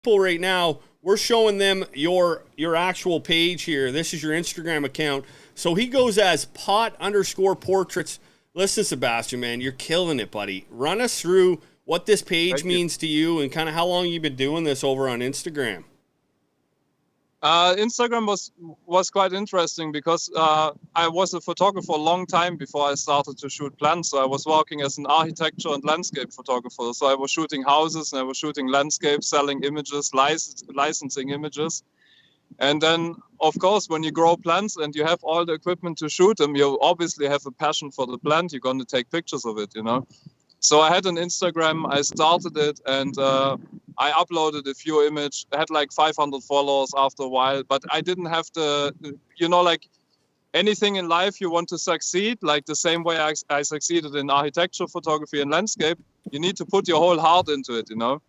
People right now, we're showing them your actual page here. This is your Instagram account. So he goes as pot_portraits. Listen, Sebastian, man, you're killing it, buddy. Run us through what this page means to you and kind of how long you've been doing this over on Instagram. Instagram was quite interesting because I was a photographer a long time before I started to shoot plants. So I was working as an architecture and landscape photographer. So I was shooting houses and I was shooting landscapes, selling images, licensing images. And then, of course, when you grow plants and you have all the equipment to shoot them, you obviously have a passion for the plant. You're going to take pictures of it, you know. So I had an Instagram, I started it, and I uploaded a few images. I had like 500 followers after a while, but I didn't have the, you know, like anything in life you want to succeed, like the same way I succeeded in architecture, photography, and landscape, you need to put your whole heart into it, you know?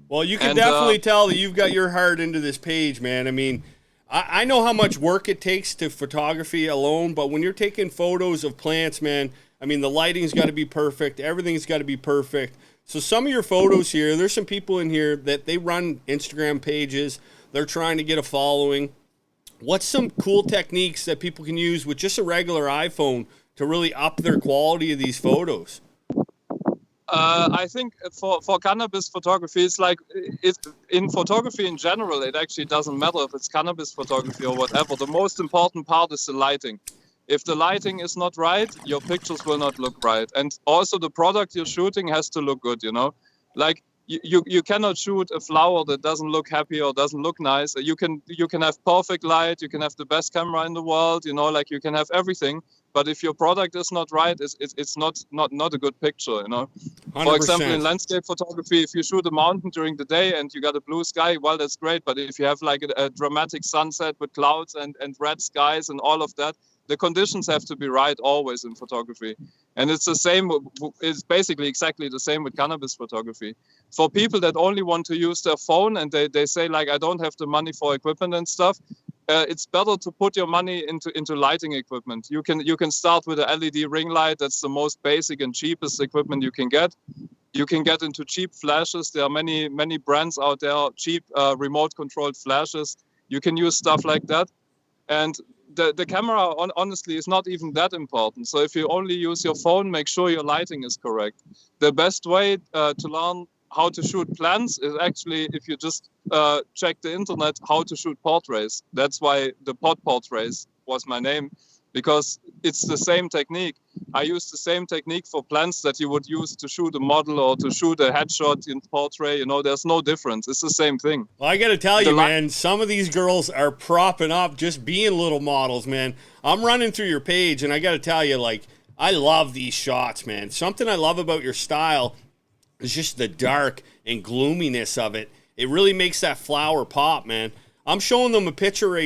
Well, you can definitely tell that you've got your heart into this page, man. I mean, I know how much work it takes to photography alone, but when you're taking photos of plants, man, I mean, the lighting's got to be perfect. Everything's got to be perfect. So some of your photos here, there's some people in here that they run Instagram pages. They're trying to get a following. What's some cool techniques that people can use with just a regular iPhone to really up their quality of these photos? I think for cannabis photography, it's like in photography in general, it actually doesn't matter if it's cannabis photography or whatever. The most important part is the lighting. If the lighting is not right, your pictures will not look right. And also the product you're shooting has to look good, you know? Like you cannot shoot a flower that doesn't look happy or doesn't look nice. You can have perfect light, you can have the best camera in the world, you know, like you can have everything. But if your product is not right, it's not a good picture, you know? 100%. For example, in landscape photography, if you shoot a mountain during the day and you got a blue sky, well, that's great. But if you have like a dramatic sunset with clouds and red skies and all of that, the conditions have to be right always in photography. And it's the same, it's basically exactly the same with cannabis photography. For people that only want to use their phone and they say like, I don't have the money for equipment and stuff, it's better to put your money into lighting equipment. You can start with an LED ring light. That's the most basic and cheapest equipment you can get. You can get into cheap flashes. There are many brands out there, cheap remote controlled flashes. You can use stuff like that. And the camera, honestly, is not even that important. So if you only use your phone, make sure your lighting is correct. The best way to learn how to shoot plants is actually if you just check the internet, how to shoot portraits. That's why the pot portraits was my name, because it's the same technique. I use the same technique for plants that you would use to shoot a model or to shoot a headshot in portrait. You know, there's no difference. It's the same thing. Well, I got to tell you, man, some of these girls are propping up just being little models, man. I'm running through your page, and I got to tell you, like, I love these shots, man. Something I love about your style is just the dark and gloominess of it. It really makes that flower pop, man. I'm showing them a picture right